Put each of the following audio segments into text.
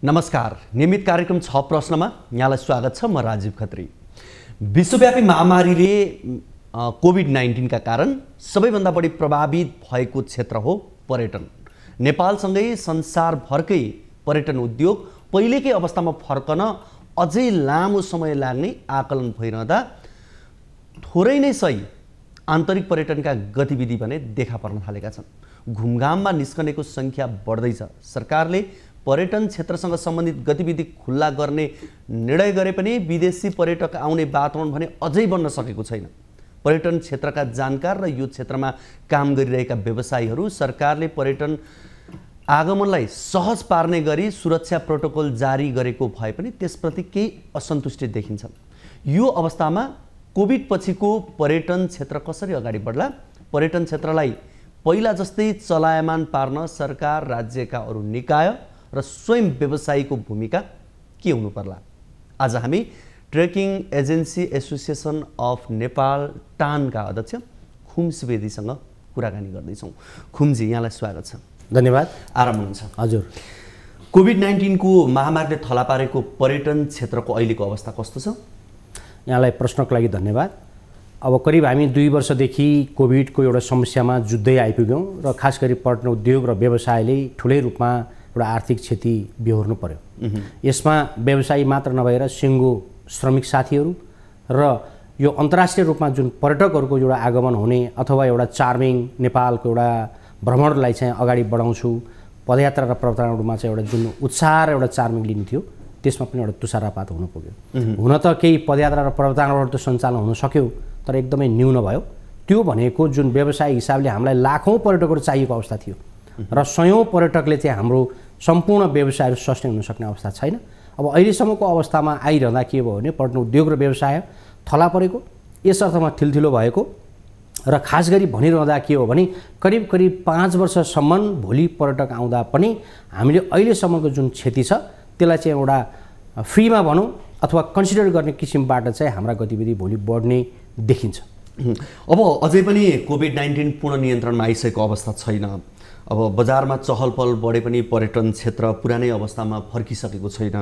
नमस्कार, नियमित कार्यक्रम 6 प्रश्नमा यहाँलाई स्वागत छ। म राजीव खत्री। विश्वव्यापी महामारीले कोभिड-19 का कारण सबैभन्दा बढी प्रभावित भएको क्षेत्र हो पर्यटन। नेपालसँगै संसारभरकै पर्यटन उद्योग पहिलेकै अवस्थामा फर्कन अझै लामो समय लाग्ने आकलन भइरहँदा थोरै नै सही आन्तरिक पर्यटनका गतिविधि भने देखा पर्न थालेका छन्। घुमघाममा निस्कनेको सङ्ख्या बढ्दैछ। सरकारले पर्यटन क्षेत्रसँग सम्बन्धित गतिविधि खुल्ला गर्ने निर्णय गरे पनि विदेशी पर्यटक आउने वातावरण भने अझै बन्न सकेको छैन। पर्यटन क्षेत्रका जानकार र यो क्षेत्रमा काम गरिरहेका व्यवसायीहरू सरकारले पर्यटन आगमनलाई सहज पार्ने गरी सुरक्षा प्रोटोकल जारी गरेको भए पनि त्यसप्रति केही असन्तुष्टि देखिन्छ। यो अवस्थामा कोभिड पछिको पर्यटन क्षेत्र कसरी अगाडि बढ्ला? पर्यटन क्षेत्रलाई पहिला जस्तै चलायमान पार्न सरकार, राज्यका अरू निकाय र स्वयं व्यवसायीको भूमिका के हुनु पर्ला? आज हामी trekking agency association of Nepal टानका अध्यक्ष खुम सुवेदीसँग कुराकानी गर्दैछौँ। खुमजी, यहाँलाई स्वागत छ। धन्यवाद। आराम हुनुहुन्छ? हजुर। कोभिड-19 को महामारीले थला पारेको पर्यटन क्षेत्रको अहिलेको अवस्था कस्तो छ? यहाँलाई प्रश्नको लागि धन्यवाद। अब करिब हामी 2 वर्षदेखि कोभिडको एउटा समस्यामा जुझ्दै आइपुग्यौँ र खास गरी पर्यटन उद्योग र व्यवसायले ठुलै रूपमा एउटा आर्थिक क्षति बेहोर्नु पर्यो। यसमा व्यवसायी मात्र नभएर सिङ्गो श्रमिक साथीहरू र यो अन्तर्राष्ट्रिय रूपमा जुन पर्यटकहरूको एउटा आगमन हुने अथवा एउटा चार्मिङ नेपालको एउटा भ्रमणलाई चाहिँ अगाडि बढाउँछु, पदयात्रा र प्रवर्तनहरूमा चाहिँ एउटा जुन उत्साह र एउटा चार्मिङ लिने थियो त्यसमा पनि एउटा तुषारपात हुन पुग्यो। हुन त केही पदयात्रा र प्रवर्तनहरू त सञ्चालन हुन सक्यो, तर एकदमै न्यून भयो। त्यो भनेको जुन व्यवसायिक हिसाबले हामीलाई लाखौँ पर्यटकहरू चाहिएको अवस्था थियो र सयौँ पर्यटकले चाहिँ हाम्रो सम्पूर्ण व्यवसायहरू सस्टेन हुन सक्ने अवस्था छैन। अब अहिलेसम्मको अवस्थामा आइरहँदा के भयो भने पर्यटन उद्योग र व्यवसाय थला परेको, यस अर्थमा थिलथिलो भएको र खास गरी भनिरहँदा के हो भने करिब 5 वर्षसम्म भोलि पर्यटक आउँदा पनि हामीले अहिलेसम्मको जुन क्षति छ त्यसलाई चाहिँ एउटा फ्रीमा भनौँ अथवा कन्सिडर गर्ने किसिमबाट चाहिँ हाम्रा गतिविधि भोलि बढ्ने देखिन्छ। अब अझै पनि कोभिड-19 पूर्ण नियन्त्रणमा आइसकेको अवस्था छैन। अब बजारमा चहल पहल बढे पनि पर्यटन क्षेत्र पुरानै अवस्थामा फर्किसकेको छैन।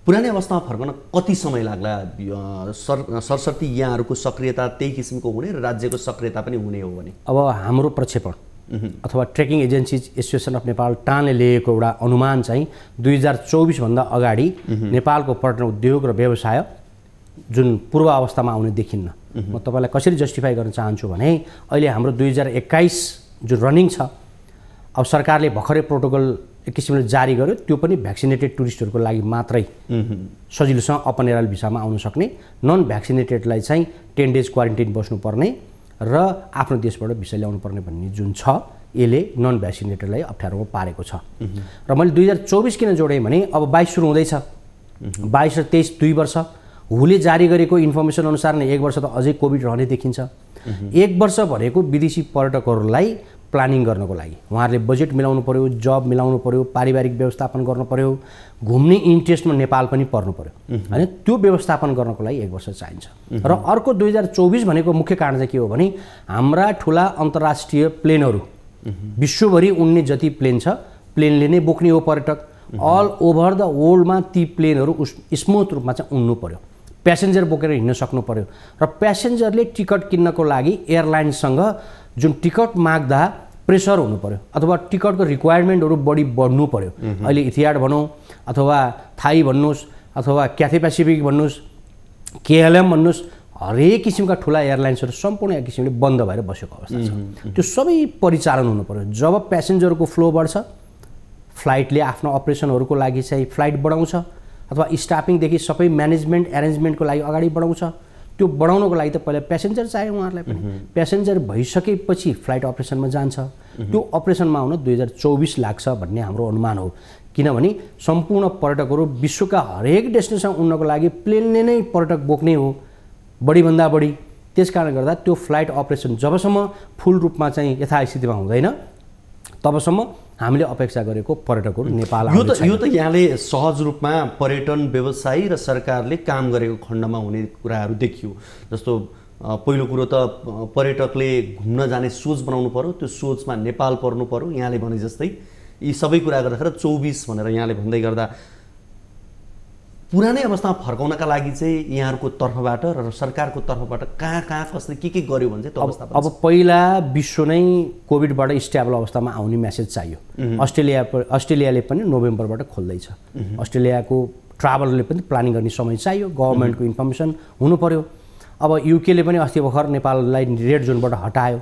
पुरानै अवस्थामा फर्कन कति समय लाग्ला? सरसर्ती यहाँहरूको सक्रियता त्यही किसिमको हुने र राज्यको सक्रियता पनि हुने हो भने? अब हाम्रो प्रक्षेपण अथवा trekking agency association of Nepal टानले लिएको एउटा अनुमान चाहिँ 2024 भन्दा अगाडि नेपालको पर्यटन उद्योग र व्यवसाय जुन पूर्व अवस्थामा आउने देखिन्न। म तपाईँलाई कसरी जस्टिफाई गर्न चाहन्छु भने अहिले हाम्रो 2021 जुन रनिङ छ, अब सरकारले भर्खरै प्रोटोकल एक किसिमले जारी गर्यो, त्यो पनि भ्याक्सिनेटेड टुरिस्टहरूको लागि मात्रै सजिलोसँग अपन एराइल भिसामा आउन सक्ने, नन भ्याक्सिनेटेडलाई चाहिँ 10 डेज क्वारेन्टाइन बस्नुपर्ने र आफ्नो देशबाट भिसा ल्याउनु पर्ने भन्ने जुन छ, यसले नन भ्याक्सिनेटेडलाई अप्ठ्यारोमा पारेको छ। र मैले 2024 किन जोडेँ भने अब 22 सुरु हुँदैछ, 22 र 23 2 वर्ष हुले जारी गरेको इन्फर्मेसन अनुसार नै 1 वर्ष त अझै कोभिड रहने देखिन्छ। 1 वर्ष भनेको विदेशी पर्यटकहरूलाई प्लानिङ गर्नको लागि उहाँहरूले बजेट मिलाउनु पर्यो, जब मिलाउनु पर्यो, पारिवारिक व्यवस्थापन गर्नु पर्यो, घुम्ने इन्ट्रेस्टमा नेपाल पनि पर्नु पर्यो हैन। त्यो व्यवस्थापन गर्नको लागि 1 वर्ष चाहिन्छ। र अर्को 2024 भनेको मुख्य कारण चाहिँ के हो भने हाम्रा ठुला अन्तर्राष्ट्रिय प्लेनहरू विश्वभरि उड्ने जति प्लेन छ, प्लेनले नै बोक्ने हो पर्यटक। अल ओभर द वर्ल्डमा ती प्लेनहरू स्मुथ रूपमा चाहिँ उड्नु पर्यो, प्यासेन्जर बोकेर हिँड्न सक्नु पर्यो र प्यासेन्जरले टिकट किन्नको लागि एयरलाइन्ससँग जुन टिकट माग्दा प्रेसर हुनु पर्यो अथवा टिकटको रिक्वायरमेन्टहरू बढ्नु पर्यो। अहिले इथिहाड भनौँ अथवा थाई भन्नुहोस् अथवा क्याथे पेसिफिक भन्नुहोस्, केएलएम भन्नुहोस्, हरेक किसिमका ठुला एयरलाइन्सहरू सम्पूर्ण एक किसिमले बन्द भएर बसेको अवस्था छ। त्यो सबै परिचालन हुनु पर्यो। जब प्यासेन्जरको फ्लो बढ्छ, फ्लाइटले आफ्नो अपरेसनहरूको लागि चाहिँ फ्लाइट बढाउँछ अथवा स्टाफिङदेखि सबै म्यानेजमेन्ट एरेन्जमेन्टको लागि अगाडि बढाउँछ। त्यो बढाउनको लागि त पहिला प्यासेन्जर चाहियो उहाँहरूलाई पनि। प्यासेन्जर भइसकेपछि फ्लाइट अपरेसनमा जान्छ। त्यो अपरेसनमा आउन 2024 लाग्छ भन्ने हाम्रो अनुमान हो। किनभने सम्पूर्ण पर्यटकहरू विश्वका हरेक डेस्टिनेसन उड्नको लागि प्लेनले नै पर्यटक बोक्ने हो बढीभन्दा बढी। त्यसकारणले गर्दा त्यो फ्लाइट अपरेसन जबसम्म फुल रूपमा चाहिँ यथास्थितिमा हुँदैन तबसम्म हामीले अपेक्षा गरेको पर्यटकहरू नेपाल आउँछ। यो त यहाँले सहज रूपमा पर्यटन व्यवसायी र सरकारले काम गरेको खण्डमा हुने कुराहरू देखियो। जस्तो पहिलो कुरो त पर्यटकले घुम्न जाने सोच बनाउनु पर्यो, त्यो सोचमा नेपाल पर्नु पर्यो। यहाँले भने जस्तै यी सबै कुरा गर्दाखेरि 24 भनेर यहाँले भन्दै गर्दा पुरानै अवस्थामा फर्काउनका लागि चाहिँ यहाँहरूको तर्फबाट र सरकारको तर्फबाट कहाँ कसले के गर्यो भने चाहिँ त्यो अवस्था अब पहिला विश्व नै कोभिडबाट स्टेबल अवस्थामा आउने मेसेज चाहियो। अस्ट्रेलियाले पनि नोभेम्बरबाट खोल्दैछ। अस्ट्रेलियाको ट्राभलले पनि प्लानिङ गर्ने समय चाहियो, गभर्मेन्टको इन्फर्मेसन हुनु पर्यो। अब युकेले पनि अस्ति भर्खर नेपाललाई रेड जोनबाट हटायो,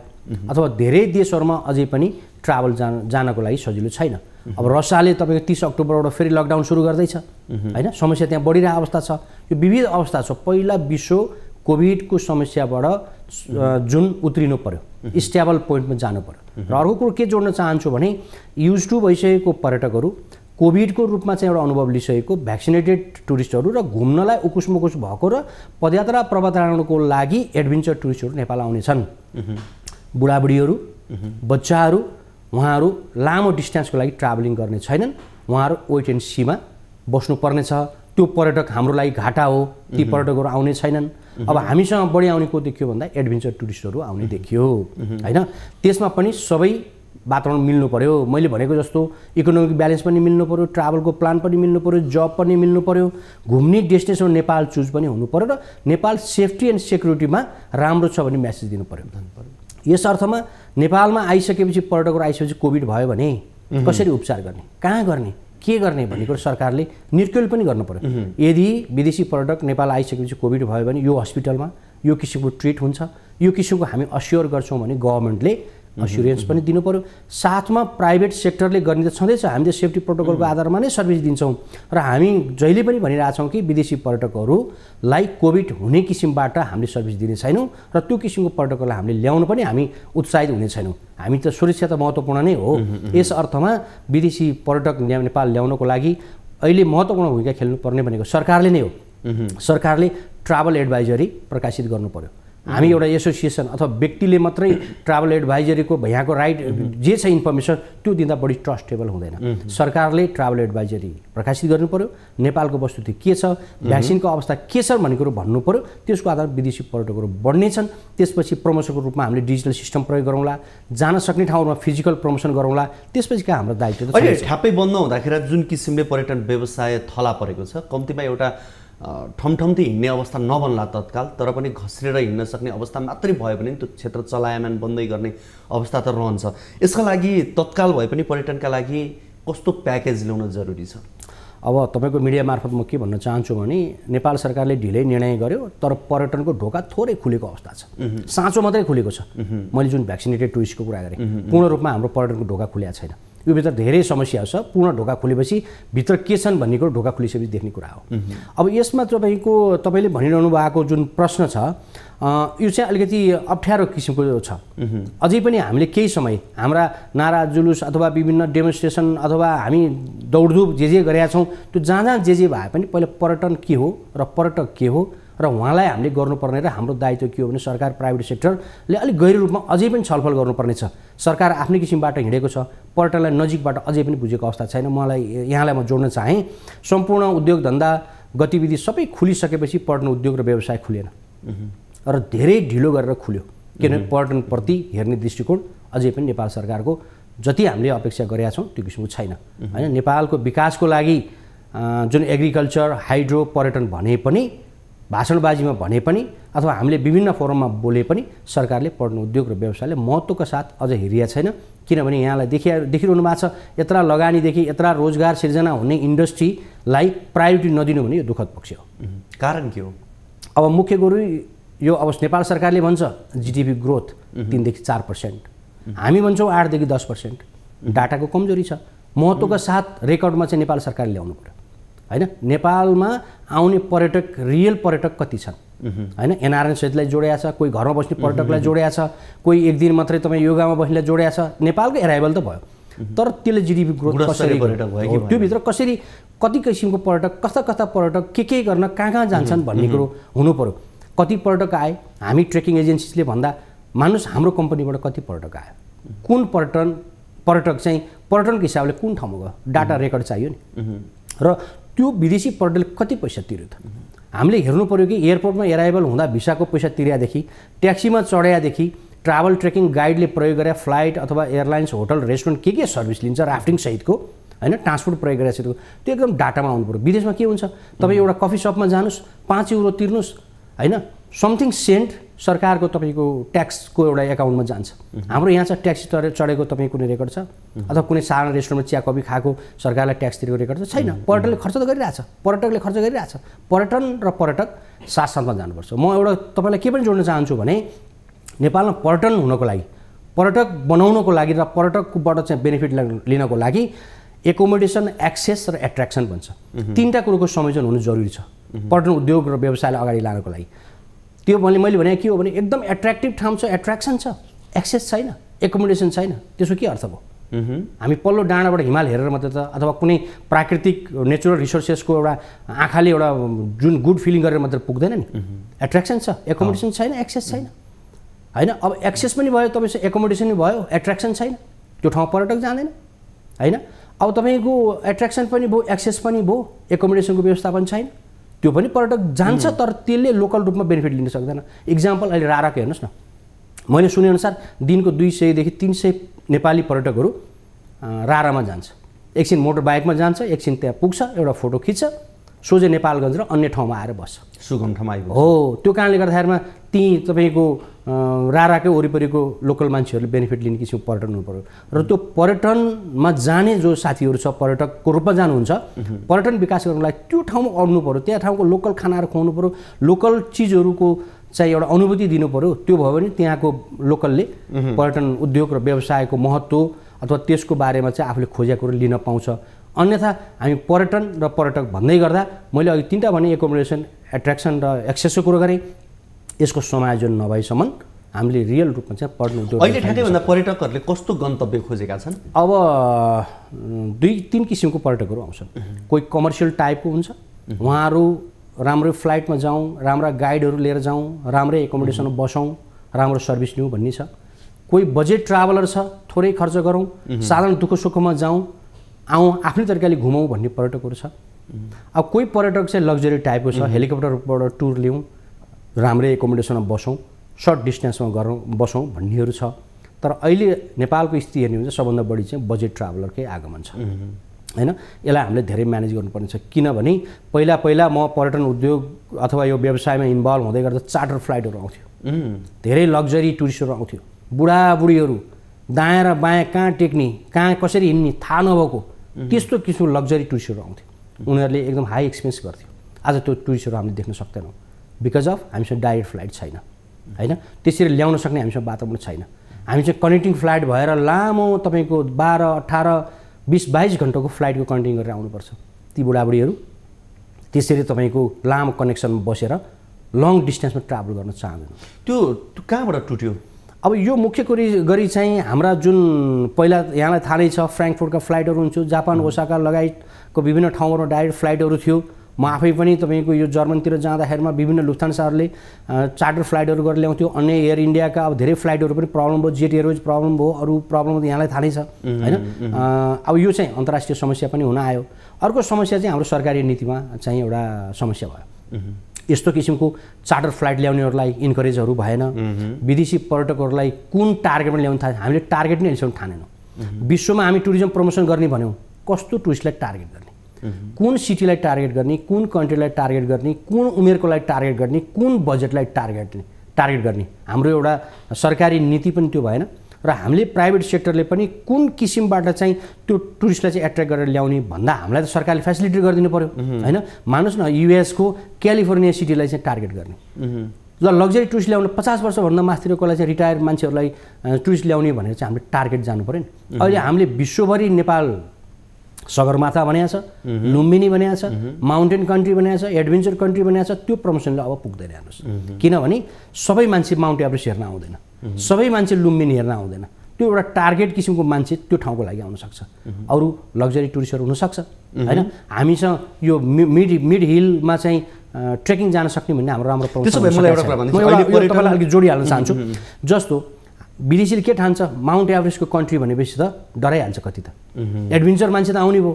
अथवा धेरै देशहरूमा अझै पनि ट्राभल जानको लागि सजिलो छैन। अब रसियाले तपाईँको 30 अक्टोबरबाट फेरि लकडाउन सुरु गर्दैछ होइन, समस्या त्यहाँ बढिरहेको अवस्था छ। यो विविध अवस्था छ। पहिला विश्व कोभिडको समस्याबाट जुन उत्रिनु पर्यो, स्टेबल पोइन्टमा जानु पर्यो। र अर्को कुरो के जोड्न चाहन्छु भने युज टु भइसकेको पर्यटकहरू, कोभिडको रूपमा चाहिँ एउटा अनुभव लिइसकेको भ्याक्सिनेटेड टुरिस्टहरू र घुम्नलाई उकुसमुकुस भएको र पदयात्रा पर्वतारोहणको लागि एडभेन्चर टुरिस्टहरू नेपाल आउनेछन्। बुढाबुढीहरू, बच्चाहरू, उहाँहरू लामो डिस्टेन्सको लागि ट्राभलिङ गर्ने छैनन्। उहाँहरू वेट एन्ड सीमा बस्नुपर्ने छ। त्यो पर्यटक हाम्रो लागि घाटा हो, ती पर्यटकहरू आउने छैनन्। अब हामीसँग बढी आउने को देखियो भन्दा एडभेन्चर टुरिस्टहरू आउने देखियो होइन। त्यसमा पनि सबै वातावरण मिल्नु पर्यो। मैले भनेको जस्तो इकोनोमिक ब्यालेन्स पनि मिल्नु पर्यो, ट्राभलको प्लान पनि मिल्नु पर्यो, जब पनि मिल्नु पर्यो, घुम्ने डेस्टिनेसन नेपाल चुज पनि हुनु पर्यो र नेपाल सेफ्टी एन्ड सेक्युरिटीमा राम्रो छ भन्ने मेसेज दिनु पर्यो। यस अर्थमा नेपालमा आइसकेपछि पर्यटकहरू आइसकेपछि कोभिड भयो भने कसरी उपचार गर्ने, कहाँ गर्ने, के गर्ने भन्ने कुरो सरकारले निर्क्युल पनि गर्नु पर्यो। यदि विदेशी पर्यटक नेपाल आइसकेपछि कोभिड भयो भने यो हस्पिटलमा यो किसिमको ट्रिट हुन्छ, यो किसिमको हामी अस्योर गर्छौँ भने गभर्मेन्टले अस्युरेन्स पनि दिनु पर्यो। साथमा प्राइभेट सेक्टरले गर्ने त छँदैछ, हामीले सेफ्टी प्रोटोकलको आधारमा नै सर्भिस दिन्छौँ र हामी जहिले पनि भनिरहेछौँ कि विदेशी पर्यटकहरूलाई कोभिड हुने किसिमबाट हामीले सर्भिस दिने छैनौँ र त्यो किसिमको पर्यटकहरूलाई हामीले ल्याउनु पनि हामी उत्साहित हुने छैनौँ। हामी त सुरक्षा त महत्त्वपूर्ण नै हो। यस अर्थमा विदेशी पर्यटक नेपाल ल्याउनको लागि अहिले महत्त्वपूर्ण भूमिका खेल्नुपर्ने भनेको सरकारले नै हो। सरकारले ट्राभल एडभाइजरी प्रकाशित गर्नु पर्यो। हामी एउटा एसोसिएसन अथवा व्यक्तिले मात्रै ट्राभल एडभाइजरीको यहाँको राइट जे छ इन्फर्मेसन त्यो दिँदा बढी ट्रस्टेबल हुँदैन। सरकारले ट्राभल एडभाइजरी प्रकाशित गर्नु पर्यो। नेपालको वस्तुस्थिति के छ, भ्याक्सिनको अवस्था के छ भन्ने कुरो भन्नु पर्यो। त्यसको आधारमा विदेशी पर्यटकहरू बढ्नेछन्। त्यसपछि प्रमोसनको रूपमा हामीले डिजिटल सिस्टम प्रयोग गरौँला, जान सक्ने ठाउँमा फिजिकल प्रमोसन गरौँला। त्यसपछि कहाँ हाम्रो दायित्व अहिले ठ्याप्पै बन्द हुँदाखेरि जुन किसिमले पर्यटन व्यवसाय थला परेको छ, कम्तीमा एउटा ठमठम्ती हिँड्ने अवस्था नबन्ला तत्काल, तर पनि घस्रेर हिँड्न सक्ने अवस्था मात्रै भयो भने त्यो क्षेत्र चलायमान बन्दै गर्ने अवस्था त रहन्छ। यसका लागि तत्काल भए पनि पर्यटनका लागि कस्तो प्याकेज ल्याउन जरुरी छ? अब तपाईँको मिडिया मार्फत म के भन्न चाहन्छु भने नेपाल सरकारले ढिलै निर्णय गर्यो, तर पर्यटनको ढोका थोरै खुलेको अवस्था छ। साँचो मात्रै खुलेको छ। मैले जुन भ्याक्सिनेटेड टुरिस्टको कुरा गरेँ, पूर्ण रूपमा हाम्रो पर्यटनको ढोका खुलेको छैन। यो भित्र धेरै समस्या छ। पूर्ण ढोका खुलेपछि भित्र के छन् भन्ने कुरो ढोका खुलिसकेपछि देख्ने कुरा हो। अब यसमा तपाईँले भनिरहनु भएको जुन प्रश्न छ, यो चाहिँ अलिकति अप्ठ्यारो किसिमको छ। अझै पनि हामीले केही समय हाम्रा नारा जुलुस अथवा विभिन्न डेमोन्स्ट्रेसन अथवा हामी दौडधुप जे गरेका छौँ, त्यो जहाँ जे भए पनि पहिला पर्यटन के हो र पर्यटक के हो र उहाँलाई हामीले गर्नुपर्ने र हाम्रो दायित्व के हो भने सरकार प्राइभेट सेक्टरले अलिक गहिरो रूपमा अझै पनि छलफल गर्नुपर्ने छ। सरकार आफ्नै किसिमबाट हिँडेको छ, पर्यटनलाई नजिकबाट अझै पनि बुझेको अवस्था छैन। यहाँलाई म जोड्न चाहेँ, सम्पूर्ण उद्योग धन्दा गतिविधि सबै खुलिसकेपछि पर्यटन उद्योग र व्यवसाय खुलेन र धेरै ढिलो गरेर खुल्यो। किनभने पर्यटनप्रति हेर्ने दृष्टिकोण अझै पनि नेपाल सरकारको जति हामीले अपेक्षा गरेका छौँ त्यो किसिमको छैन होइन। नेपालको विकासको लागि जुन एग्रिकल्चर, हाइड्रो, पर्यटन भने पनि, भाषणबाजीमा भने पनि अथवा हामीले विभिन्न फोरममा बोले पनि सरकारले पर्यटन उद्योग र व्यवसायले महत्त्वका साथ अझ हेरिया छैन। किनभने यहाँलाई देखिरहनु भएको छ, यत्रा लगानीदेखि यत्रा रोजगार सिर्जना हुने इन्डस्ट्रीलाई प्रायोरिटी नदिनु भने यो दुःखद पक्ष हो। कारण के हो? अब मुख्य कुरो यो अब नेपाल सरकारले भन्छ जिडिपी ग्रोथ 3 देखि 4%, हामी भन्छौँ 8 देखि 10%। डाटाको कमजोरी छ। महत्त्वका साथ रेकर्डमा चाहिँ नेपाल सरकारले ल्याउनु पर्यो होइन। नेपालमा आउने पर्यटक, रियल पर्यटक कति छन् होइन। एनआरएन सहितलाई जोडिया छ, कोही घरमा बस्ने पर्यटकलाई जोडिया छ, कोही एक दिन मात्रै तपाईँ योगामा बस्नेलाई जोडिया छ। नेपालको एराइभल त भयो, तर त्यसले जिडिपी ग्रोथ कसरी भयो, त्योभित्र कसरी कति किसिमको पर्यटक, कस्ता पर्यटक के गर्न कहाँ जान्छन् भन्ने कुरो हुनु पर्यो। कति पर्यटक आए, हामी ट्रेकिङ एजेन्सीले भन्दा मान्नुहोस् हाम्रो कम्पनीबाट कति पर्यटक आयो, कुन पर्यटक चाहिँ पर्यटनको हिसाबले कुन ठाउँमा गयो, डाटा रेकर्ड चाहियो नि। र त्यो विदेशी पर्यटकले कति पैसा तिर्यो त हामीले हेर्नु पर्यो कि एयरपोर्टमा एराइभल हुँदा भिसाको पैसा तिर्यादेखि, ट्याक्सीमा चढाएदेखि, ट्राभल ट्रेकिङ गाइडले प्रयोग गरे फ्लाइट अथवा एयरलाइन्स, होटल, रेस्टुरेन्ट के सर्भिस लिन्छ राफ्टिङ सहितको हैन ट्रान्सपोर्ट प्रयोग गरिरहेको छ त्यो एकदम डाटामा आउनु पर्यो। विदेशमा के हुन्छ तपाईँ एउटा कफी सपमा जानुहोस् 5 युरो तिर्नुहोस् हैन समथिङ सेन्ट सरकारको तपाईँको ट्याक्सको एउटा एकाउन्टमा जान्छ। हाम्रो यहाँ चाहिँ ट्याक्स चढेको तपाईँ कुनै रेकर्ड छ अथवा कुनै सानो रेस्टुरेन्टमा चिया कफी खाएको सरकारलाई ट्याक्स तिरेको रेकर्ड छ छैन। पर्यटकले खर्च त गरिरहेछ, पर्यटकले खर्च गरिरहेछ। पर्यटन र पर्यटक साथसाथमा जानुपर्छ। म एउटा तपाईँलाई के पनि जोड्न चाहन्छु भने नेपालमा पर्यटन हुनको लागि पर्यटक बनाउनको लागि र पर्यटकबाट चाहिँ बेनिफिट लिनको लागि एकोमोडेसन एक्सेस र एट्र्याक्सन भन्छ तीनटा कुरोको संयोजन हुनु जरुरी छ पर्यटन उद्योग र व्यवसायलाई अगाडि लानको लागि। त्यो मैले भने के हो भने एकदम एट्र्याक्टिभ ठाउँ छ, एट्र्याक्सन छ, एक्सेस छैन, एकोमोडेसन छैन, त्यसो के अर्थ भयो? हामी पल्लो डाँडाबाट हिमाल हेरेर मात्रै त अथवा कुनै प्राकृतिक नेचुरल रिसोर्सेसको एउटा आँखाले एउटा जुन गुड फिलिङ गरेर मात्रै पुग्दैन नि। एट्र्याक्सन छ, एकोमोडेसन छैन, एक्सेस छैन हैन। अब एक्सेस पनि भयो तपाईँ एकोमोडेसन पनि भयो, एट्र्याक्सन छैन, त्यो ठाउँ पर्यटक जाँदैन हैन। अब तपाईँको एट्र्याक्सन पनि भयो, एक्सेस पनि भयो, एकोमोडेसनको व्यवस्थापन छैन, त्यो पनि पर्यटक जान्छ तर त्यसले लोकल रूपमा बेनिफिट लिन सक्दैन। इक्जाम्पल अहिले राराको हेर्नुहोस् न, मैले सुनेअनुसार दिनको 200 देखि 300 नेपाली पर्यटकहरू रारामा जान्छ। एकछिन मोटर बाइकमा जान्छ, एकछिन त्यहाँ पुग्छ, एउटा फोटो खिच्छ, सोझै नेपालगञ्ज र अन्य ठाउँमा आएर बस्छ, सुगम ठाउँमा आइपुग्छ। हो त्यो कारणले गर्दाखेरिमा ती तपाईँको राराकै वरिपरिको लोकल मान्छेहरूले बेनिफिट लिने किसिमको पर्यटन हुनु पर्यो। र त्यो पर्यटनमा जाने जो साथीहरू छ पर्यटकको रूपमा जानुहुन्छ, पर्यटन विकास गर्नको लागि त्यो ठाउँमा आउनु पर्यो, त्यहाँ ठाउँको लोकल खानाहरू खुवाउनु पर्यो, लोकल चिजहरूको चाहिँ एउटा अनुभूति दिनु पर्यो। त्यो भयो भने त्यहाँको लोकलले पर्यटन उद्योग र व्यवसायको महत्त्व अथवा त्यसको बारेमा चाहिँ आफूले खोजेको कुरो लिन पाउँछ। अन्यथा हामी पर्यटन र पर्यटक भन्दै गर्दा मैले अघि तीनटा भने एकोमोडेसन, एट्र्याक्सन र एक्सेसको कुरो गरेँ। यसको समायोजन नभएसम्म हामीले रियल रूपमा चाहिँ पर्यटन उद्योग अहिले ठ्याक्कै भन्दा पर्यटकहरूले कस्तो गन्तव्य खोजेका छन्? अब 2-3 किसिमको पर्यटकहरू आउँछन्। कोही कमर्सियल टाइपको हुन्छ, उहाँहरू राम्रै फ्लाइटमा जाउँ, राम्रा गाइडहरू लिएर जाउँ, राम्रै एकोमोडेसनमा बसौँ, राम्रो सर्भिस लिउँ भन्ने छ। कोही बजेट ट्राभलर छ, थोरै खर्च गरौँ, साधारण दुःख सुखमा जाउँ, आउँ, आफ्नै तरिकाले घुमौँ भन्ने पर्यटकहरू छ। अब कोही पर्यटक चाहिँ लग्जरी टाइपको छ, हेलिकप्टरबाट टुर लिउँ, राम्रै एकोमोडेसनमा बसौँ, सर्ट डिस्टेन्समा गरौँ बसौँ भन्नेहरू छ। तर अहिले नेपालको स्थिति हेर्ने हो भने सबभन्दा बढी चाहिँ बजेट ट्राभलरकै आगमन छ हैन। यसलाई हामीले धेरै म्यानेज गर्नुपर्ने छ, किनभने पहिला म पर्यटन उद्योग अथवा यो व्यवसायमा इन्भल्भ हुँदै गर्दा चार्टर फ्लाइटहरू आउँथ्यो, धेरै लग्जरी टुरिस्टहरू आउँथ्यो, बुढाबुढीहरू दायाँ र बायाँ कहाँ टेक्ने, कहाँ कसरी हिँड्ने थाहा नभएको त्यस्तो किसिमको लग्जरी टुरिस्टहरू आउँथ्यो। उनीहरूले एकदम हाई एक्सपेन्स गर्थ्यो। आज त्यो टुरिस्टहरू हामीले देख्न सक्दैनौँ बिकज अफ हामीसँग डाइरेक्ट फ्लाइट छैन हैन। त्यसरी ल्याउन सक्ने हामीसँग वातावरण छैन। हामी चाहिँ कनेक्टिङ फ्लाइट भएर लामो तपाईँको 12, 18, 20, 22 घन्टाको फ्लाइटको कनेक्टिङ गरेर आउनुपर्छ। ती बुढाबुढीहरू त्यसरी तपाईँको लामो कनेक्सनमा बसेर लङ डिस्टेन्समा ट्राभल गर्न चाहँदैन। त्यो कहाँबाट टुट्यो? अब यो मुख्य गरी चाहिँ हाम्रा जुन पहिला यहाँलाई थाहा नै छ फ्र्याङ्कफर्टका फ्लाइटहरू हुन्थ्यो, जापान ओसाका लगायतको विभिन्न ठाउँबाट डाइरेक्ट फ्लाइटहरू थियो। म आफै पनि तपाईँको यो जर्मनीतिर जाँदाखेरिमा विभिन्न लुफ्थान्साहरूले चार्टर फ्लाइटहरू गरेर ल्याउँथ्यो। अन्य एयर इन्डियाका अब धेरै फ्लाइटहरू पनि प्रब्लम भयो, जेट एयरवेज प्रब्लम भयो, अरू प्रब्लम त यहाँलाई थाहा नै छ हैन। अब यो चाहिँ अन्तर्राष्ट्रिय समस्या पनि हुन आयो। अर्को समस्या चाहिँ हाम्रो सरकारी नीतिमा चाहिँ एउटा समस्या भयो। यस्तो किसिमको चार्टर फ्लाइट ल्याउनेहरूलाई इन्करेजहरू भएन। विदेशी पर्यटकहरूलाई कुन टार्गेटमा ल्याउनु थाल्यो, हामीले टार्गेट नै अहिलेसम्म ठानेनौँ। विश्वमा हामी टुरिज्म प्रमोसन गर्ने भन्यौँ, कस्तो टुरिस्टलाई टार्गेट गर्ने, कुन सिटीलाई टार्गेट गर्ने, कुन कन्ट्रीलाई टार्गेट गर्ने, कुन उमेरकोलाई टार्गेट गर्ने, कुन बजेटलाई टार्गेट गर्ने, हाम्रो एउटा सरकारी नीति पनि त्यो भएन। र हामीले प्राइभेट सेक्टरले पनि कुन किसिमबाट चाहिँ त्यो टुरिस्टलाई चाहिँ एट्र्याक्ट गरेर ल्याउने भन्दा हामीलाई त सरकारले फेसिलिटी गरिदिनु पर्यो हैन। मानुस् न युएसको क्यालिफोर्निया सिटीलाई चाहिँ टार्गेट गर्ने, ल लग्जरी टुरिस्ट ल्याउनु 50 वर्षभन्दा माथितिरकोलाई चाहिँ रिटायर मान्छेहरूलाई टुरिस्ट ल्याउने भनेर चाहिँ हामीले टार्गेट जानु पर्यो नि। अहिले हामीले विश्वभरि नेपाल सगरमाथा भनेको छ, लुम्बिनी भनेको छ, माउन्टेन कन्ट्री भनेको छ, एडभेन्चर कन्ट्री भनेको छ। त्यो प्रमोसनले अब पुग्दैन हेर्नुहोस्, किनभने सबै मान्छे माउन्ट एभरेस्ट हेर्न आउँदैन, सबै मान्छे लुम्बिनी हेर्न आउँदैन। त्यो एउटा टार्गेट किसिमको मान्छे त्यो ठाउँको लागि आउन सक्छ। अरू लग्जरी टुरिस्टहरू हुनसक्छ हैन। हामीसँग यो मिड हिलमा चाहिँ ट्रेकिङ जान सक्ने भन्ने हाम्रो राम्रो प्रमोसन। तपाईँलाई अलिक जोडिहाल्न चाहन्छु। जस्तो विदेशीले के ठान्छ, माउन्ट एभरेस्टको कन्ट्री भनेपछि त डराइहाल्छ कति त। एडभेन्चर मान्छे त आउने भयो,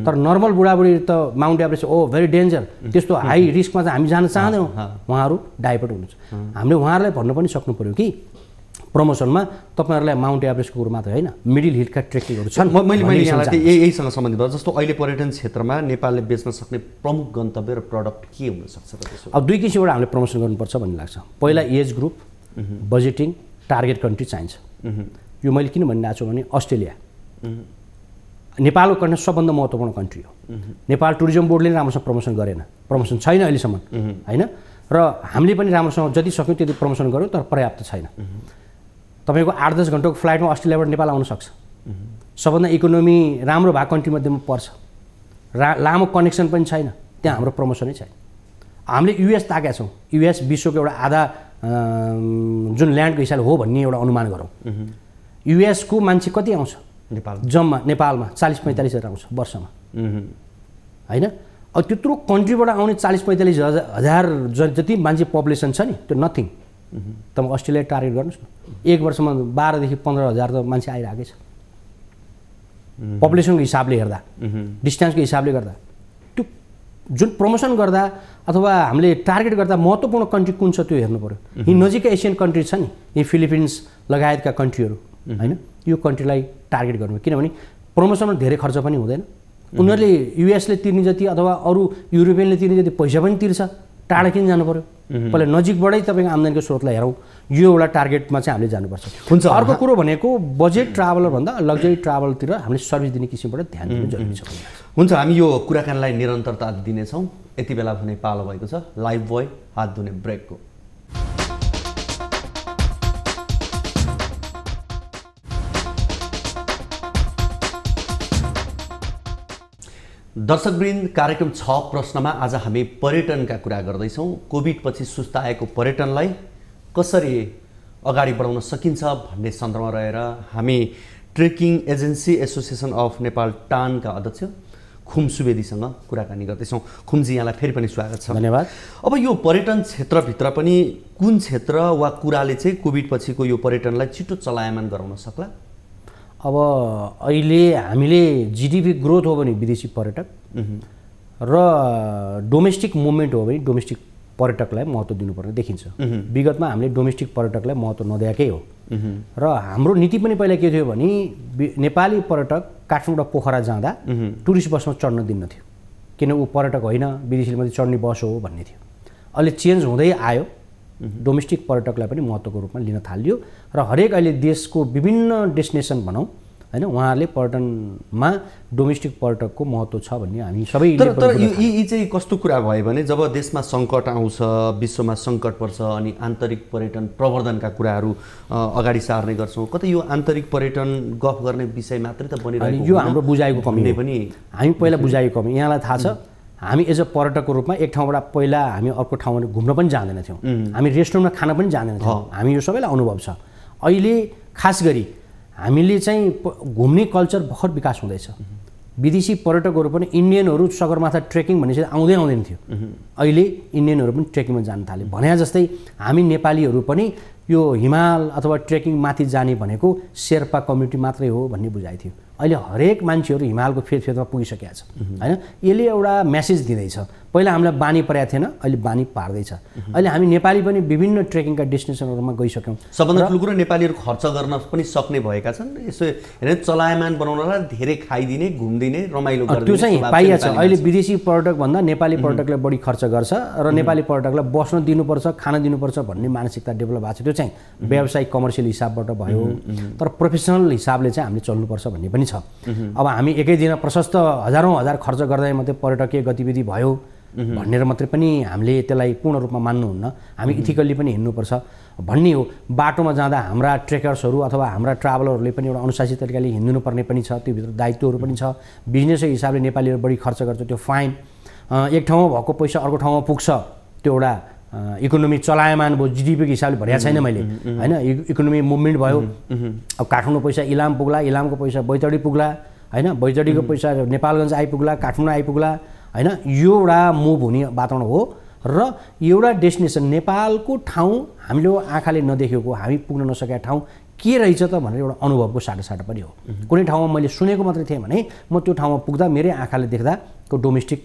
तर नर्मल बुढाबुढी त माउन्ट एभरेस्ट ओ भेरी डेन्जर, त्यस्तो हाई रिस्कमा चाहिँ हामी जान चाहँदैनौँ, उहाँहरू डाइभर्ट हुनुहुन्छ। हामीले उहाँहरूलाई भन्नु पनि सक्नु पऱ्यो कि प्रमोसनमा तपाईँहरूलाई माउन्ट एभरेस्टको कुरो मात्रै होइन, मिडल हिलका ट्रेकिङहरू छन्। मैले यहाँलाई यहीसँग सम्बन्धित भयो। जस्तो अहिले पर्यटन क्षेत्रमा नेपालले बेच्न सक्ने प्रमुख गन्तव्य र प्रडक्ट के हुनसक्छ त त्यसो? अब 2 किसिमबाट हामीले प्रमोसन गर्नुपर्छ भन्ने लाग्छ। पहिला age group, budgeting, target country चाहिन्छ। यो मैले किन भनिरहेको छु भने अस्ट्रेलिया नेपालको कन्ट्री सबभन्दा महत्त्वपूर्ण कन्ट्री हो। नेपाल टुरिज्म बोर्डले राम्रोसँग प्रमोसन गरेन, प्रमोसन छैन अहिलेसम्म होइन, र हामीले पनि राम्रोसँग जति सक्यौँ त्यति प्रमोसन गऱ्यौँ, तर पर्याप्त छैन। तपाईँको 8-10 घन्टाको फ्लाइटमा अस्ट्रेलियाबाट नेपाल आउन सक्छ। सबभन्दा इकोनोमी राम्रो भएको कन्ट्रीमध्येमा पर्छ, लामो कनेक्सन पनि छैन, त्यहाँ हाम्रो प्रमोसनै छैन। हामीले युएस ताकेका छौँ, युएस विश्वको एउटा आधा जुन ल्यान्डको हिसाबले हो भन्ने एउटा अनुमान गरौँ। युएसको मान्छे कति आउँछ जम्मा नेपालमा? 40-45 हजार आउँछ वर्षमा होइन। अब त्यत्रो कन्ट्रीबाट आउने 40-45 हजार जति मान्छे पपुलेसन छ नि, त्यो नथिङ। तपाईँ अस्ट्रेलिया टार्गेट गर्नुहोस् न, 1 वर्षमा 12 देखि 15 हजार त मान्छे आइरहेकै छ। पपुलेसनको हिसाबले हेर्दा, डिस्टेन्सको हिसाबले गर्दा, त्यो जुन प्रमोसन गर्दा अथवा हामीले टार्गेट गर्दा महत्त्वपूर्ण कन्ट्री कुन छ त्यो हेर्नु पऱ्यो। यी नजिकै एसियन कन्ट्री छ नि, यी फिलिपिन्स लगायतका कन्ट्रीहरू होइन, यो कन्ट्रीलाई टार्गेट गर्नु। किनभने प्रमोसनमा धेरै खर्च पनि हुँदैन, उनीहरूले युएसले तिर्ने जति अथवा अरू युरोपियनले तिर्ने जति पैसा पनि तिर्छ, टाढा किन जानु पऱ्यो? पहिला नजिकबाटै तपाईँको आम्दानीको स्रोतलाई हेरौँ, यो एउटा टार्गेटमा चाहिँ हामीले जानुपर्छ। हुन्छ। अर्को कुरो भनेको बजेट ट्राभलरभन्दा लग्जरी ट्राभलतिर हामीले सर्भिस दिने किसिमबाट ध्यान दिनु जरुरी छ। हुन्छ, हामी यो कुराकानीलाई निरन्तरता दिनेछौँ। यति बेला भने पालो भएको छ लाइफ बोय हात धुने ब्रेकको। दर्शकवृन्द, कार्यक्रम 6 प्रश्नमा आज हामी पर्यटनका कुरा गर्दैछौँ। कोभिडपछि सुस्ताएको पर्यटनलाई कसरी अगाडि बढाउन सकिन्छ भन्ने सन्दर्भमा रहेर हामी trekking agency association of Nepal टानका अध्यक्ष खुम सुवेदीसँग कुराकानी गर्दैछौँ। खुमजी, यहाँलाई फेरि पनि स्वागत छ। धन्यवाद। अब यो पर्यटन क्षेत्रभित्र पनि कुन क्षेत्र वा कुराले चाहिँ कोभिडपछिको यो पर्यटनलाई छिटो चलायमान गराउन सक्ला? अब अहिले हामीले जिडिपी ग्रोथ हो भने विदेशी पर्यटक र डोमेस्टिक मुभमेन्ट हो भने डोमेस्टिक पर्यटकलाई महत्त्व दिनुपर्ने देखिन्छ। विगतमा हामीले डोमेस्टिक पर्यटकलाई महत्त्व नदिएकै हो र हाम्रो नीति पनि पहिला के थियो भने नेपाली पर्यटक काठमाडौँ पोखरा जाँदा टुरिस्ट बसमा चढ्न दिन्न थियो, किन ऊ पर्यटक होइन, विदेशीले मात्रै चढ्ने बस हो भन्ने थियो। अहिले चेन्ज हुँदै आयो, डोमेस्टिक पर्यटकलाई पनि महत्त्वको रूपमा लिन थालियो र हरेक अहिले देशको विभिन्न डेस्टिनेसन भनौँ होइन, उहाँहरूले पर्यटनमा डोमेस्टिक पर्यटकको महत्त्व छ भन्ने हामी सबै। तर यी चाहिँ कस्तो कुरा भयो भने जब देशमा सङ्कट आउँछ, विश्वमा सङ्कट पर्छ, अनि आन्तरिक पर्यटन प्रवर्धनका कुराहरू अगाडि सार्ने गर्छौँ। कतै यो आन्तरिक पर्यटन गफ गर्ने विषय मात्रै त बनिरहेको, यो हाम्रो बुझाइको कमी पनि। हामी पहिला बुझाइको कमी, यहाँलाई थाहा छ हामी एज अ पर्यटकको रूपमा एक ठाउँबाट पहिला हामी अर्को ठाउँमा घुम्न पनि जाँदैनथ्यौँ, हामी रेस्टुरेन्टमा खान पनि जाँदैनथ्यौँ, हामी यो सबैलाई अनुभव छ। अहिले खास गरी हामीले चाहिँ घुम्ने कल्चर भर्खर विकास हुँदैछ। विदेशी पर्यटकहरू पनि इन्डियनहरू सगरमाथा ट्रेकिङ भन्ने आउँदै आउँदैन थियो, अहिले इन्डियनहरू पनि ट्रेकिङमा जान थाले। भने जस्तै हामी नेपालीहरू पनि यो हिमाल अथवा ट्रेकिङ माथि जाने भनेको शेर्पा कम्युनिटी मात्रै हो भन्ने बुझाइ थियो। अहिले हरेक मान्छेहरू हिमालको फेदमा पुगिसकेका छ होइन। यसले एउटा मेसेज दिँदैछ, पहिला हामीलाई बानी परेको थिएन, अहिले बानी पार्दैछ। अहिले हामी नेपाली पनि विभिन्न ट्रेकिङका डेस्टिनेसनहरूमा गइसक्यौँ। सबभन्दा ठुलो कुरो नेपालीहरू खर्च गर्न पनि सक्ने भएका छन्। यसो हेर्ने चलायमान बनाउनलाई धेरै खाइदिने, घुम्दिने, रमाइलो गर्ने त्यो चाहिँ पाइएको छ। अहिले विदेशी पर्यटकभन्दा नेपाली पर्यटकले बढी खर्च गर्छ र नेपाली पर्यटकलाई बस्न दिनुपर्छ, खान दिनुपर्छ भन्ने मानसिकता डेभलप भएको छ। त्यो चाहिँ व्यावसायिक कमर्सियल हिसाबबाट भयो, तर प्रोफेसनल हिसाबले चाहिँ हामीले चल्नुपर्छ भन्ने पनि छ। अब हामी एकै दिन प्रशस्त हजारौँ हजार खर्च गर्दै मात्रै पर्यटकीय गतिविधि भयो भनेर मात्रै पनि हामीले त्यसलाई पूर्ण रूपमा मान्नुहुन्न। हामी इथिकल्ली पनि हिँड्नुपर्छ भन्ने हो। बाटोमा जाँदा हाम्रा ट्रेकर्सहरू अथवा हाम्रा ट्राभलरहरूले पनि एउटा अनुशासित तरिकाले हिँड्नुपर्ने पनि छ, त्योभित्र दायित्वहरू पनि छ। बिजनेसको हिसाबले नेपालीहरू बढी खर्च गर्छ, त्यो फाइन। एक ठाउँमा भएको पैसा अर्को ठाउँमा पुग्छ, त्यो एउटा इकोनोमी चलायमान भयो, जिडिपीको हिसाबले भनेको छैन मैले होइन। इकोनोमी मुभमेन्ट भयो, अब काठमाडौँ पैसा इलाम पुग्ला, इलामको पैसा बैतडी पुग्ला होइन, बैतडीको पैसा नेपालगञ्ज आइपुग्ला, काठमाडौँ आइपुग्ला होइन। यो एउटा मुभ हुने वातावरण हो र एउटा डेस्टिनेसन नेपालको ठाउँ हामीले आँखाले नदेखेको, हामी पुग्न नसकेका ठाउँ के रहेछ त भनेर एउटा अनुभवको साटासाटा पनि हो। कुनै ठाउँमा मैले सुनेको मात्रै थिएँ भने म त्यो ठाउँमा पुग्दा मेरै आँखाले देख्दा को डोमेस्टिक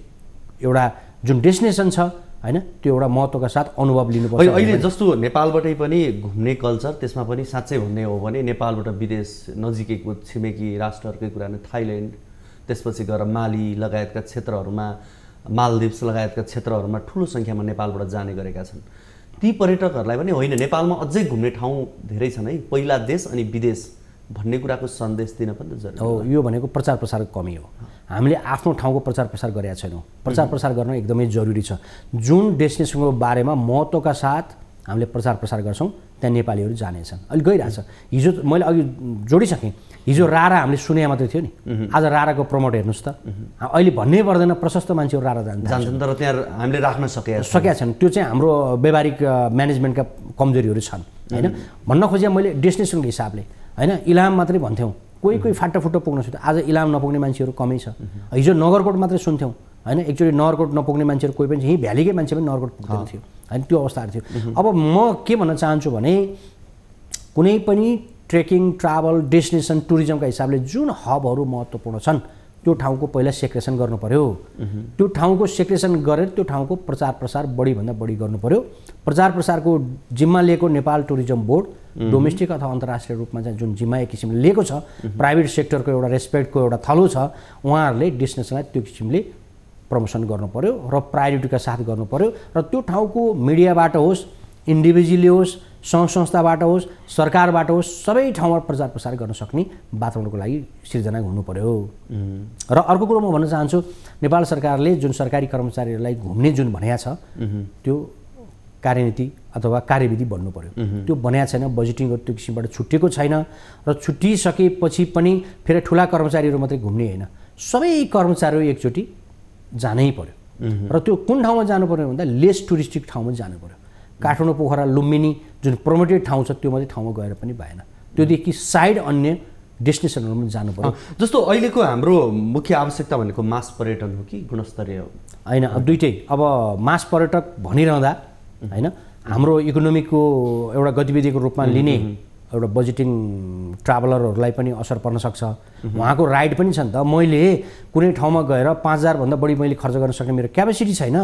एउटा जुन डेस्टिनेसन छ हैन त्यो एउटा महत्त्वका साथ अनुभव लिनुपर्छ। अहिले जस्तो नेपालबाटै पनि घुम्ने कल्चर, त्यसमा पनि साँच्चै भन्ने हो भने नेपालबाट विदेश नजिकैको छिमेकी राष्ट्रहरूकै कुरा नै थाइल्यान्ड, त्यसपछि गएर माली लगायतका क्षेत्रहरूमा, मालदिप्स लगायतका क्षेत्रहरूमा ठुलो सङ्ख्यामा नेपालबाट जाने गरेका छन्। ती पर्यटकहरूलाई पनि होइन नेपालमा अझै घुम्ने ठाउँ धेरै छन् है, पहिला देश अनि विदेश भन्ने कुराको सन्देश दिन पनि त जरुरी हो। यो भनेको प्रचार प्रसारको कमी हो। हामीले आफ्नो ठाउँको प्रचार प्रसार गरेका छैनौँ। प्रचार प्रसार गर्न एकदमै जरुरी छ। जुन डेस्टिनेसनको बारेमा महत्त्वका साथ हामीले प्रचार प्रसार गर्छौँ त्यहाँ नेपालीहरू जानेछन्। अहिले गइरहेछ। हिजो मैले अघि जोडिसकेँ, हिजो रारा हामीले सुने मात्रै थियो नि, आज राराको प्रमोट हेर्नुहोस् त। अहिले भन्नै पर्दैन, प्रशस्त मान्छेहरू रारा जान्छन्, तर त्यहाँ हामीले राख्न सकेका छैन। त्यो चाहिँ हाम्रो व्यावहारिक म्यानेजमेन्टका कमजोरीहरू छन् होइन। भन्न खोजेँ मैले डेस्टिनेसनको हिसाबले होइन, इलाम मात्रै भन्थ्यौँ, कोही कोही फाटाफुट्टो पुग्न सक्थ्यो। आज इलाम नपुग्ने मान्छेहरू कमै छ। हिजो नगरकोट मात्रै सुन्थ्यौँ होइन, एकचोटि नगरकोट नपुग्ने मान्छेहरू कोही पनि यहीँ भ्यालीकै मान्छे पनि नगरकोट पुग्दैन थियो होइन, त्यो अवस्थाहरू थियो। अब म के भन्न चाहन्छु भने कुनै पनि ट्रेकिङ, ट्राभल, डेस्टिनेसन, टुरिज्मका हिसाबले जुन हबहरू महत्त्वपूर्ण छन् त्यो ठाउँको पहिला सेक्रेसन गर्नु पर्यो। त्यो ठाउँको सेक्रेसन गरेर त्यो ठाउँको प्रचार प्रसार बढीभन्दा बढी गर्नु पर्यो। प्रचार प्रसारको जिम्मा लिएको नेपाल टुरिज्म बोर्ड डोमेस्टिक अथवा अन्तर्राष्ट्रिय रूपमा चाहिँ जुन जिम्मा एक किसिमले लिएको छ, प्राइभेट सेक्टरको एउटा रेस्पेक्टको एउटा थलो छ, उहाँहरूले डेस्टिनेसनलाई त्यो किसिमले प्रमोसन गर्नु पर्यो र प्रायोरिटीका साथ गर्नु पर्यो। र त्यो ठाउँको मिडियाबाट होस्, इन्डिभिजुअली होस्, सङ्घ संस्थाबाट होस्, सरकारबाट होस्, सबै ठाउँमा प्रचार प्रसार गर्न सक्ने वातावरणको लागि सिर्जना हुनु पर्यो। र अर्को कुरो म भन्न चाहन्छु, नेपाल सरकारले जुन सरकारी कर्मचारीहरूलाई घुम्ने जुन भनेको छ त्यो कार्यनीति अथवा कार्यविधि बन्नु पर्यो। त्यो बनाएको छैन, बजेटिङहरू त्यो किसिमबाट छुट्टिएको छैन। र छुट्टिसकेपछि पनि फेरि ठुला कर्मचारीहरू मात्रै घुम्ने होइन, सबै कर्मचारीहरू एकचोटि जानै पर्यो। र त्यो कुन ठाउँमा जानु पर्यो भन्दा लेस टुरिस्टिक ठाउँमा जानु पर्यो। काठमाडौँ, पोखरा, लुम्बिनी जुन प्रमोटेड ठाउँ छ त्यो मात्रै ठाउँमा गएर पनि भएन, त्योदेखि साइड अन्य डेस्टिनेसनहरूमा जानु पर्यो। जस्तो अहिलेको हाम्रो मुख्य आवश्यकता भनेको मास पर्यटन हो कि गुणस्तरीय हो? होइन, दुइटै। अब मास पर्यटक भनिरहँदा होइन, हाम्रो इकोनोमीको एउटा गतिविधिको रूपमा लिने एउटा बजेटिङ ट्राभलरहरूलाई पनि असर पर्न सक्छ। उहाँको राइट पनि छ नि त। मैले कुनै ठाउँमा गएर 5000 भन्दा बढी मैले खर्च गर्न सक्ने मेरो क्यापेसिटी छैन,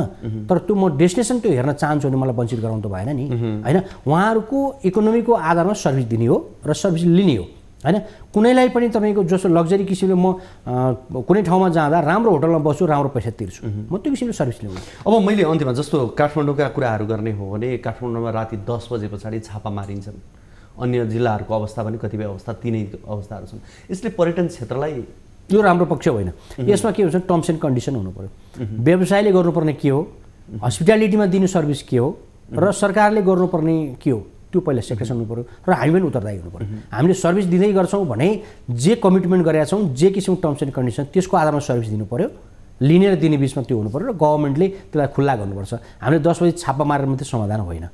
तर त्यो म डेस्टिनेसन त्यो हेर्न चाहन्छु भने मलाई वञ्चित गराउनु त भएन नि होइन। उहाँहरूको इकोनोमीको आधारमा सर्भिस दिने हो र सर्भिस लिने हो होइन। कुनैलाई पनि तपाईँको जस्तो लग्जरी किसिमले म कुनै ठाउँमा जाँदा राम्रो होटलमा बस्छु, राम्रो पैसा तिर्छु, म त्यो किसिमले सर्भिस ल्याउँछु। अब मैले अन्त्यमा जस्तो काठमाडौँका कुराहरू गर्ने हो भने काठमाडौँमा राति 10 बजे पछाडि छापा मारिन्छन्। अन्य जिल्लाहरूको अवस्था पनि कतिपय अवस्था तिनै अवस्थाहरू छन्। यसले पर्यटन क्षेत्रलाई यो राम्रो पक्ष होइन। यसमा के हुन्छ, टर्म्स एन्ड कन्डिसन हुनु पर्यो। व्यवसायले गर्नुपर्ने के हो, हस्पिटालिटीमा दिने सर्भिस के हो र सरकारले गर्नुपर्ने के हो, त्यो पहिला सेक्रेसन हुनु पर्यो र हामी पनि उत्तरदायी हुनु पर्यो। हामीले सर्भिस दिँदै गर्छौँ भने जे कमिटमेन्ट गरेका छौँ, जे किसिमको टर्म्स एन्ड कन्डिसन त्यसको आधारमा सर्भिस दिनु पर्यो। लिने र दिने बिचमा त्यो हुनु पर्यो र गभर्मेन्टले त्यसलाई खुल्ला गर्नुपर्छ। हामीले 10 बजी छापा मारेर मात्रै समाधान होइन,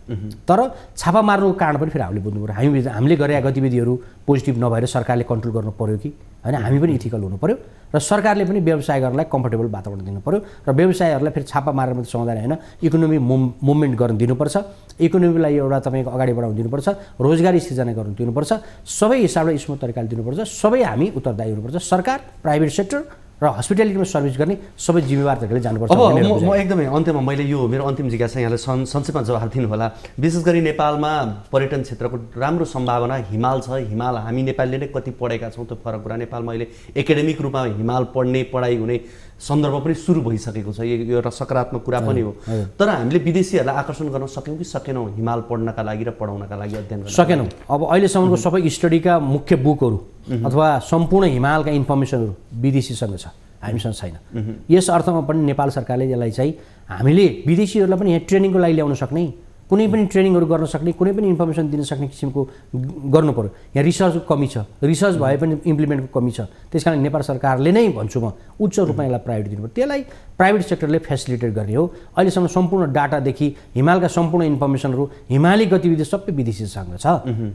तर छापा मार्नुको कारण पनि फेरि हामीले बुझ्नु पर्यो। हामीले गरेका गतिविधिहरू पोजिटिभ नभएर सरकारले कन्ट्रोल गर्नु पर्यो कि होइन, हामी पनि इथिकल हुनु पर्यो र सरकारले पनि व्यवसाय गर्नलाई कम्फर्टेबल वातावरण दिनु पर्यो र व्यवसायहरूलाई फेरि छापा मारेर मात्रै समाधान होइन, इकोनोमी मुभमेन्ट गर्न दिनुपर्छ, इकोनोमीलाई एउटा तपाईँको अगाडि बढाउनु दिनुपर्छ, रोजगारी सृजना गर्नु दिनुपर्छ, सबै हिसाबले स्मुथ तरिकाले दिनुपर्छ। सबै हामी उत्तरदायी हुनुपर्छ। सरकार, प्राइभेट सेक्टर र हस्पिटालिटीमा सर्भिस गर्ने सबै जिम्मेवार तरिकाले जानुपर्छ। अब म एकदमै अन्त्यमा मैले यो मेरो अन्तिम जिज्ञासा यहाँलाई संक्षेपमा जवाफ दिनु होला। विशेष गरी नेपालमा पर्यटन क्षेत्रको राम्रो सम्भावना हिमाल छ। हिमाल हामी नेपालीले नै कति पढेका छौँ त्यो फरक कुरा। नेपालमा अहिले एकाडेमिक रूपमा हिमाल पढ्ने, पढाइ हुने सन्दर्भ पनि सुरु भइसकेको छ। यो एउटा सकारात्मक कुरा पनि हो। तर हामीले विदेशीहरूलाई आकर्षण गर्न सक्यौँ कि सकेनौँ हिमाल पढ्नका लागि र पढाउनका लागि, अध्ययन गर्न सकेनौँ? अब अहिलेसम्मको सबै स्टडीका मुख्य बुकहरू अथवा सम्पूर्ण हिमालका इन्फर्मेसनहरू विदेशीसँग छ, हामीसँग छैन। यस अर्थमा पनि नेपाल सरकारले यसलाई चाहिँ हामीले विदेशीहरूलाई पनि यहाँ ट्रेनिङको लागि ल्याउन सक्ने, कुनै पनि ट्रेनिङहरू गर्न सक्ने, कुनै पनि इन्फर्मेसन दिन सक्ने किसिमको गर्नु पर्यो। यहाँ रिसर्चको कमी छ, रिसर्च भए पनि इम्प्लिमेन्टको कमी छ। त्यसकारण नेपाल सरकारले नै भन्छु म उच्च रूपमा यसलाई प्रायोरिटी दिनु पर्यो। त्यसलाई प्राइभेट सेक्टरले फेसिलिटेट गर्ने हो। अहिलेसम्म सम्पूर्ण डाटादेखि हिमालका सम्पूर्ण इन्फर्मेसनहरू, हिमाली गतिविधि सबै विदेशीसँग छ।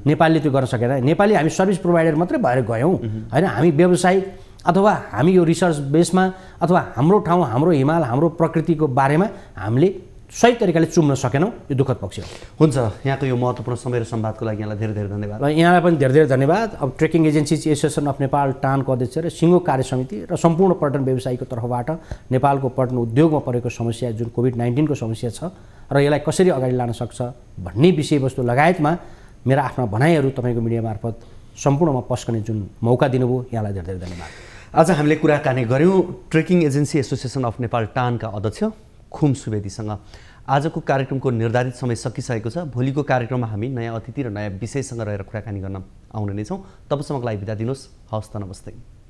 नेपालले त्यो गर्न सकेन। नेपाली हामी सर्भिस प्रोभाइडर मात्रै भएर गयौँ होइन। हामी व्यवसायिक अथवा हामी यो रिसर्च बेसमा अथवा हाम्रो ठाउँ, हाम्रो हिमाल, हाम्रो प्रकृतिको बारेमा हामीले सही तरिकाले चुम्न सकेनौँ, यो दुःखद पक्ष हो। हुन्छ, यहाँको यो महत्त्वपूर्ण समय र संवादको लागि यहाँलाई धेरै धेरै धन्यवाद। र यहाँलाई पनि धेरै धेरै धन्यवाद। अब trekking agencies association of Nepal टानको अध्यक्ष र सिङ्गो कार्य समिति र सम्पूर्ण पर्यटन व्यवसायीको तर्फबाट नेपालको पर्यटन उद्योगमा परेको समस्या जुन कोभिड-19 को समस्या छ र यसलाई कसरी अगाडि लान सक्छ भन्ने विषयवस्तु लगायतमा मेरा आफ्ना भनाइहरू तपाईँको मिडिया मार्फत सम्पूर्णमा पस्कने जुन मौका दिनुभयो, यहाँलाई धेरै धेरै धन्यवाद। आज हामीले कुराकानी गऱ्यौँ trekking agency association of Nepal टानका अध्यक्ष खुम सुवेदीसँग। आजको कार्यक्रमको निर्धारित समय सकिसकेको छ। भोलिको कार्यक्रममा हामी नयाँ अतिथि र नयाँ विषयसँग रहेर कुराकानी गर्न आउने नै छौँ। तबसम्मको लागि बिदा दिनुहोस्। हवस् त, नमस्ते।